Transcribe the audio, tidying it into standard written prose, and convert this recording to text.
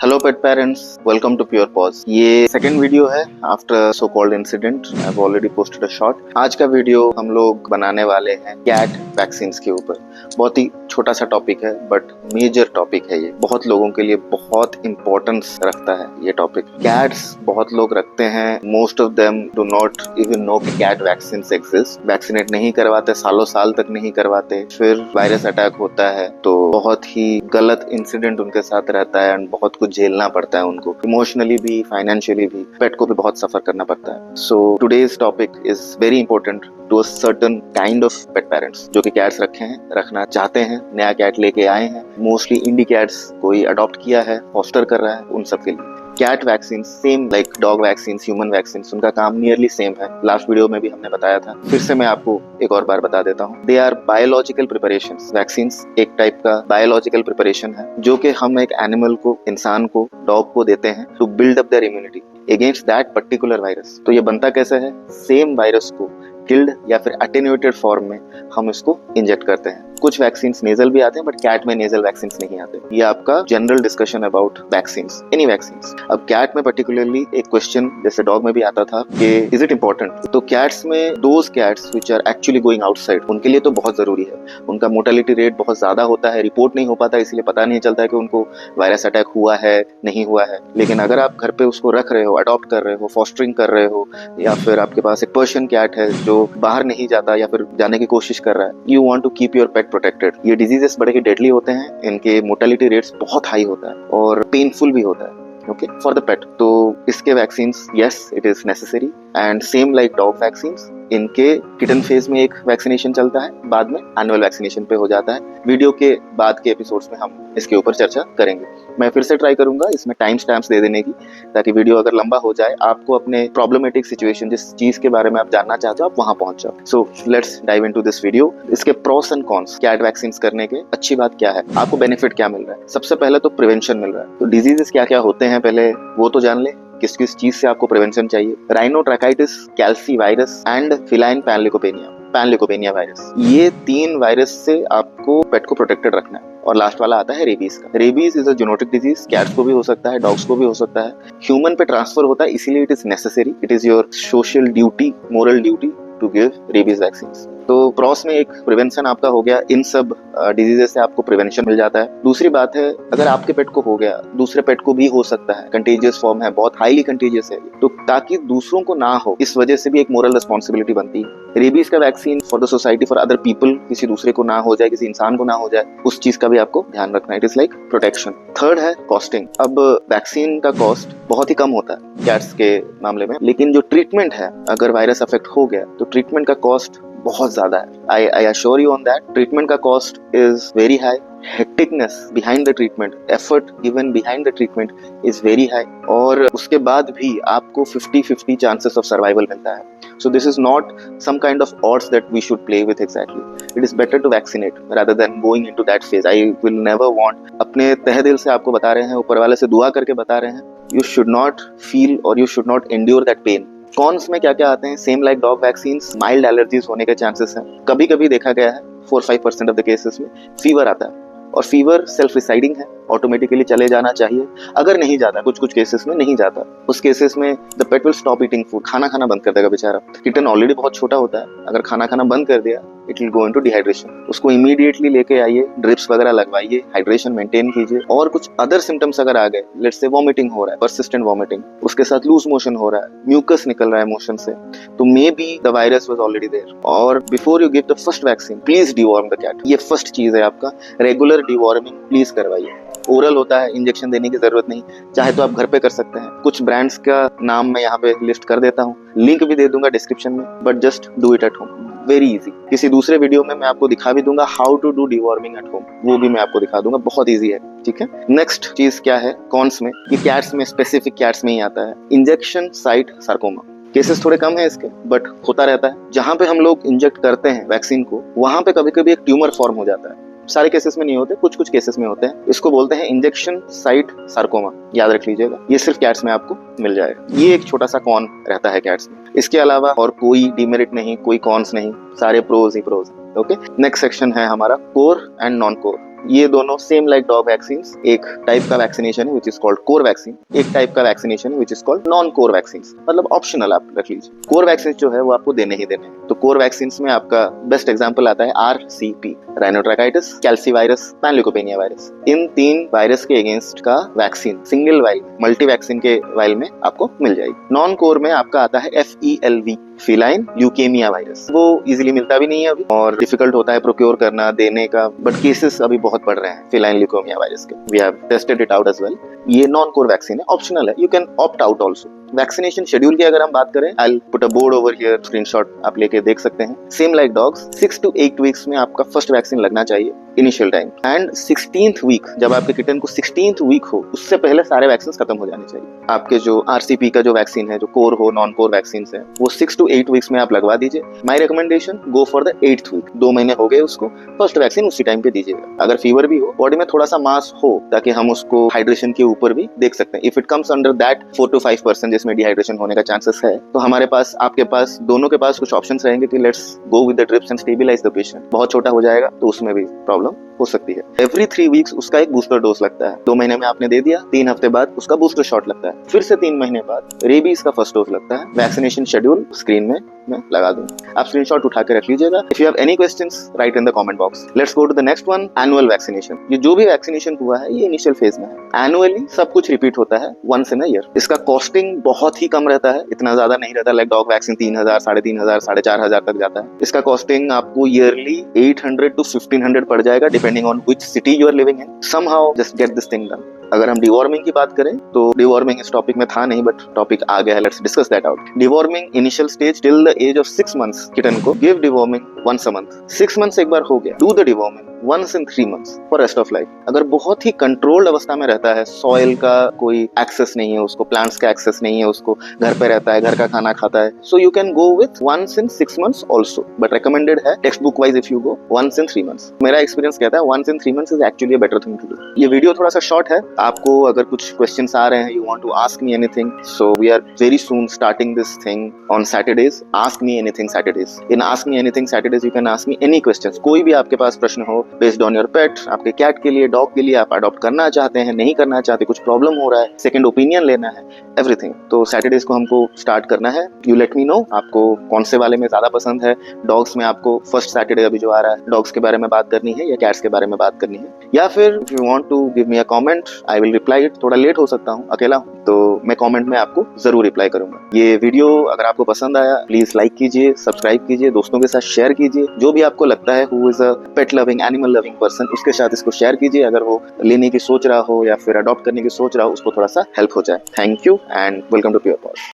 Hello pet parents, welcome to Pure Paws. ये second video है after so called incident. I have already posted a short. आज का video हम लोग बनाने वाले हैं कैट वैक्सीन्स के ऊपर। बहुत ही छोटा सा टॉपिक है बट मेजर टॉपिक है। ये बहुत लोगों के लिए बहुत इंपॉर्टेंस रखता है ये टॉपिक। कैट्स बहुत लोग रखते हैं, most of them do not even know कि कैट वैक्सीन्स एग्जिस्ट। वैक्सीनेट नहीं करवाते, सालों साल तक नहीं करवाते, फिर वायरस अटैक होता है तो बहुत ही गलत इंसिडेंट उनके साथ रहता है एंड बहुत कुछ झेलना पड़ता है उनको, इमोशनली भी, फाइनेंशियली भी। पेट को भी बहुत सफर करना पड़ता है। So today's topic is very important to a certain kind of pet parents जो कि कैट्स रखे हैं, रखना चाहते हैं, नया कैट लेके आए हैं। मोस्टली इंडी कैट्स कोई अडॉप्ट किया है, फॉस्टर कर रहा है, उन सब के लिए cat vaccine same like dog vaccine, human vaccine, उनका काम नियरली सेम है। लास्ट वीडियो में भी हमने बताया था, फिर से मैं आपको एक और बार बता देता हूँ। They are biological preparations. Vaccines एक टाइप का बायोलॉजिकल प्रिपरेशन है जो कि हम एक एनिमल को, इंसान को, डॉग को देते हैं to build up their immunity against that particular virus. तो ये बनता कैसे है? सेम वायरस को किल्ड या फिर अटेन्यूएटेड फॉर्म में हम इसको इंजेक्ट करते हैं। कुछ वैक्सीन नेजल भी आते हैं बट कैट में नेजल वैक्सीन नहीं आते। ये आपका general discussion about vaccines, any vaccines. अब कैट में पर्टिकुलरली एक क्वेश्चन जैसे डॉग में भी आता था कि इज इट इम्पोर्टेंट? तो कैट्स में those cats which are actually going outside, उनके लिए तो बहुत जरूरी है। उनका मोर्टेलिटी रेट बहुत ज्यादा होता है, रिपोर्ट नहीं हो पाता, इसलिए पता नहीं चलता है कि उनको वायरस अटैक हुआ है नहीं हुआ है। लेकिन अगर आप घर पे उसको रख रहे हो, अडॉप्ट कर रहे हो, फॉस्टरिंग कर रहे हो, या फिर आपके पास एक पर्शियन कैट है जो बाहर नहीं जाता या फिर जाने की कोशिश कर रहा है, you want to keep your pet protected. ये डिजीजेस बड़े ही डेडली होते हैं, इनके मोर्टेलिटी रेट्स बहुत हाई होता है और पेनफुल भी होता है ओके फॉर द पेट। तो इसके vaccines yes it is necessary and same like dog vaccines, इनके किटन फेज में एक वैक्सीनेशन चलता है, बाद में एनुअल वैक्सीनेशन पे हो जाता है। वीडियो के बाद के एपिसोड्स में हम इसके ऊपर चर्चा करेंगे। मैं फिर से ट्राई करूंगा इसमें टाइम स्टैम्प्स दे देने की, ताकि वीडियो अगर लंबा हो जाए, आपको अपने प्रॉब्लमेटिक सिचुएशन, जिस चीज के बारे में आप जानना चाहते हो, आप वहां पहुंच जाओ। So let's dive into this video. इसके pros and cons, cat vaccine करने के अच्छी बात क्या है, आपको बेनिफिट क्या मिल रहा है। सबसे पहले तो प्रिवेंशन मिल रहा है। तो डिजीजेस क्या क्या होते हैं पहले वो तो जान ले, किस किस चीज से आपको प्रिवेंशन चाहिए। राइनोट्रैकाइटिस, कैल्सी वायरस एंड फिलाइन पैनलिकोपेनिया वायरस, ये 3 वायरस से आपको पेट को प्रोटेक्टेड रखना है। और लास्ट वाला आता है रेबीज का। Rabies is a zoonotic disease, cats को भी हो सकता है, डॉग्स को भी हो सकता है, ह्यूमन पे ट्रांसफर होता है, इसीलिए it is necessary, it is your social duty, moral duty to give rabies vaccine. तो क्रॉस में एक प्रिवेंशन आपका हो गया, इन सब डिजीजेस से आपको प्रिवेंशन मिल जाता है। दूसरी बात है, अगर आपके पेट को हो गया, दूसरे पेट को भी हो सकता है, कंटेजियस फॉर्म है, बहुत हाईली कंटेजियस है, तो ताकि दूसरों को ना हो, इस वजह से भी एक मोरल रिस्पॉन्सिबिलिटी बनती है। रेबीज का vaccine for the society, for other people, किसी दूसरे को ना हो जाए, किसी इंसान को ना हो जाए, उस चीज का भी आपको ध्यान रखना है। It is like protection. Third है कॉस्टिंग। अब वैक्सीन का कॉस्ट बहुत ही कम होता है कैट्स के मामले में, लेकिन जो ट्रीटमेंट है, अगर वायरस अफेक्ट हो गया तो ट्रीटमेंट का कॉस्ट बहुत ज्यादा है। I assure you on that. Treatment का cost is very high, hecticness behind the treatment, effort given behind the treatment is very high, और उसके बाद भी आपको 50-50 चांसेस ऑफ सर्वाइवल मिलता है। So this is not some kind of odds that we should play with exactly. It is better to vaccinate rather than going into that phase. I will never want, अपने तहे दिल से आपको बता रहे हैं, ऊपर वाले से दुआ करके बता रहे हैं, you should not feel or you should not endure that pain. Cons में क्या क्या आते हैं? Same like dog vaccine, mild allergies होने के चांसेस हैं। कभी कभी देखा गया है 4-5% ऑफ द केसेस में फीवर आता है, और फीवर सेल्फ रिसाइडिंग है, ऑटोमेटिकली चले जाना चाहिए। अगर नहीं जाता, कुछ कुछ केसेस में नहीं जाता, उस केसेस में the pet will stop eating food, खाना खाना बंद कर देगा बेचारा। किटन ऑलरेडी बहुत छोटा होता है, अगर खाना खाना बंद कर दिया, it will go into dehydration. उसको इमीडिएटली लेके आइए, ड्रिप्स वगैरह लगवाइए, हाइड्रेशन मेंटेन कीजिए। और कुछ अदर सिम्टम्स अगर आ गए, लेट्स से वॉमिटिंग हो रहा है, परसिस्टेंट वॉमिटिंग, उसके साथ लूज मोशन हो रहा है, म्यूकस निकल रहा है मोशन से, तो maybe the virus was already there. और before you give the first vaccine, please deworm the cat. ये फर्स्ट चीज है आपका, रेगुलर डिवॉर्मिंग प्लीज करवाइए। ओरल होता है, इंजेक्शन देने की जरूरत नहीं, चाहे तो आप घर पे कर सकते हैं। कुछ ब्रांड्स का नाम मैं यहाँ पे लिस्ट कर देता हूँ, लिंक भी दे दूंगा डिस्क्रिप्शन में, but just do it at home, very easy. किसी दूसरे वीडियो में मैं आपको दिखा भी दूंगा how to do deworming at home, वो भी मैं आपको दिखा दूंगा, बहुत इजी है। ठीक है, नेक्स्ट चीज क्या है कॉन्स में, ये कैट्स में, स्पेसिफिक कैट्स में ही आता है, इंजेक्शन साइट सार्कोमा। केसेस थोड़े कम है इसके, बट होता रहता है। जहां पे हम लोग इंजेक्ट करते हैं वैक्सीन को, वहां पे कभी कभी एक ट्यूमर फॉर्म हो जाता है। सारे केसेस में नहीं होते, कुछ कुछ केसेस में होते हैं। इसको बोलते हैं इंजेक्शन साइट सार्कोमा, याद रख लीजिएगा। ये सिर्फ कैट्स में आपको मिल जाएगा। ये एक छोटा सा कॉन रहता है कैट्स में, इसके अलावा और कोई डिमेरिट नहीं, कोई कॉन्स नहीं, सारे प्रोज ही प्रोज। ओके, नेक्स्ट सेक्शन है हमारा कोर एंड नॉन कोर। ये दोनों सेम लाइक डॉग वैक्सीन, एक टाइप का वैक्सीनेशन है which is called core vaccine, एक टाइप का वैक्सीनेशन है which is called non core vaccine, मतलब ऑप्शनल आप रख लीजिए। कोर वैक्सीन जो है वो आपको देने ही देने हैं। तो कोर वैक्सीन में आपका बेस्ट एग्जाम्पल आता है RCP, राइनोट्राकाइटिस, कैल्सीवायरस, पैनल्यूकोपेनिया वायरस। इन 3 वायरस के अगेंस्ट का vaccine single while, multi vaccine के वाइल में आपको मिल जाएगी। नॉन कोर में आपका आता है FELV, फिलाइन ल्यूकेमिया वायरस। वो इजीली मिलता भी नहीं है अभी और डिफिकल्ट होता है प्रोक्योर करना, देने का, बट केसेस अभी बहुत बढ़ रहे हैं फिलाइन ल्यूकेमिया वायरस के। We have tested it out as well. ये नॉन कोर वैक्सीन है, ऑप्शनल है, you can opt out also. Vaccination schedule की अगर हम बात करें, I will put a board over here, screenshot आप लेके देख सकते हैं। Same like dogs, 6 to 8 weeks में आपका फर्स्ट वैक्सीन लगना चाहिए initial time, and 16th week, जब आपके किटन को 16th वीक हो उससे पहले सारे वैक्सीन खत्म हो जाने चाहिए। आपके जो RCP का जो वैक्सीन है, जो कोर हो, नॉन कोर वैक्सीन है, वो 6 to 8 वीक्स में आप लगवा दीजिए। My recommendation, go for the 8th week. 2 महीने हो गए उसको, फर्स्ट वैक्सीन उसी टाइम पे दीजिएगा। अगर फीवर भी हो, बॉडी में थोड़ा सा मास हो, ताकि हम उसको हाइड्रेशन के ऊपर भी देख सकते हैं। If it comes under that 4 to 5% जिसमें डिहाइड्रेशन होने का चांसेस है, तो हमारे पास, आपके पास, दोनों के पास कुछ ऑप्शंस रहेंगे कि let's go with the drips and stabilise the patient. बहुत छोटा हो जाएगा तो उसमें भी प्रॉब्लम हो सकती है। एवरी 3 वीक्स उसका एक बूस्टर डोज लगता है। 2 महीने में आपने दे दिया, 3 हफ्ते बाद उसका बूस्टर शॉट लगता है, फिर से 3 महीने बाद रेबीज का फर्स्ट डोज लगता है। वैक्सीनेशन शेड्यूल स्क्रीन में मैं लगा दूं, आप स्क्रीनशॉट उठा के रख लीजिएगा। If you have any questions, write in the comment box. Let's go to the next one, annual vaccination. ये जो भी वैक्सीनेशन हुआ है ये इनिशियल फेज में है। एनुअली सब कुछ रिपीट होता है वंस इन अ ईयर। इसका कॉस्टिंग बहुत ही कम रहता है, इतना ज्यादा नहीं रहता। लाइक डॉग वैक्सीन 3000, 3500, 4500 तक जाता है। इसका कॉस्टिंग आपको ईयरली 800 to 1500 पड़ जाएगा, depending on which city you are living in. Somehow just get this thing done. अगर हम डिवॉर्मिंग की बात करें तो डिवॉर्मिंग इस टॉपिक में था नहीं, बट टॉपिक आ गया है, let's discuss that out. Deworming initial stage till the age of 6 months, kitten को give deworming once a month। 6 months एक बार हो गया, do the deworming once in 3 months for rest of life. अगर बहुत ही कंट्रोल्ड अवस्था में रहता है, सॉइल का कोई एक्सेस नहीं है उसको, प्लांट्स का एक्सेस नहीं है उसको, घर पे रहता है, घर का खाना खाता है, so you can go with once in 6 months also, but recommended है text book wise if you go once in 3 months। मेरा एक्सपीरियंस कहता है once in 3 months is actually a better thing to do. ये video थोड़ा सा short है, आपको अगर कुछ क्वेश्चंस आ रहे हैं, you want to ask me anything, so we are very soon starting this thing on Saturdays. Ask me anything Saturdays. In ask me anything Saturdays you can ask me any questions. कोई भी आपके पास प्रश्न हो based on your पेट, आपके cat के लिए, dog के लिए, आप अडॉप्ट करना चाहते हैं, नहीं करना चाहते, कुछ प्रॉब्लम हो रहा है, सेकंड ओपिनियन लेना है, एवरीथिंग। तो सैटरडेज को हमको स्टार्ट करना है। यू लेट मी नो आपको कौन से वाले में ज्यादा पसंद है। डॉग्स में आपको फर्स्ट सैटरडे अभी जो आ रहा है, डॉग्स के बारे में बात करनी है या कैट्स के बारे में बात करनी है, या फिर if you want to give me a comment, I will reply it. थोड़ा लेट हो सकता हूँ, अकेला हूँ, तो मैं कमेंट में आपको जरूर रिप्लाई करूंगा। ये वीडियो अगर आपको पसंद आया, प्लीज लाइक कीजिए, सब्सक्राइब कीजिए, दोस्तों के साथ शेयर कीजिए। जो भी आपको लगता है who is a pet loving, animal loving person, उसके साथ इसको शेयर कीजिए। अगर वो लेने की सोच रहा हो या फिर अडॉप्ट करने की सोच रहा हो, उसको थोड़ा सा हेल्प हो जाए। Thank you and welcome to Pure pause.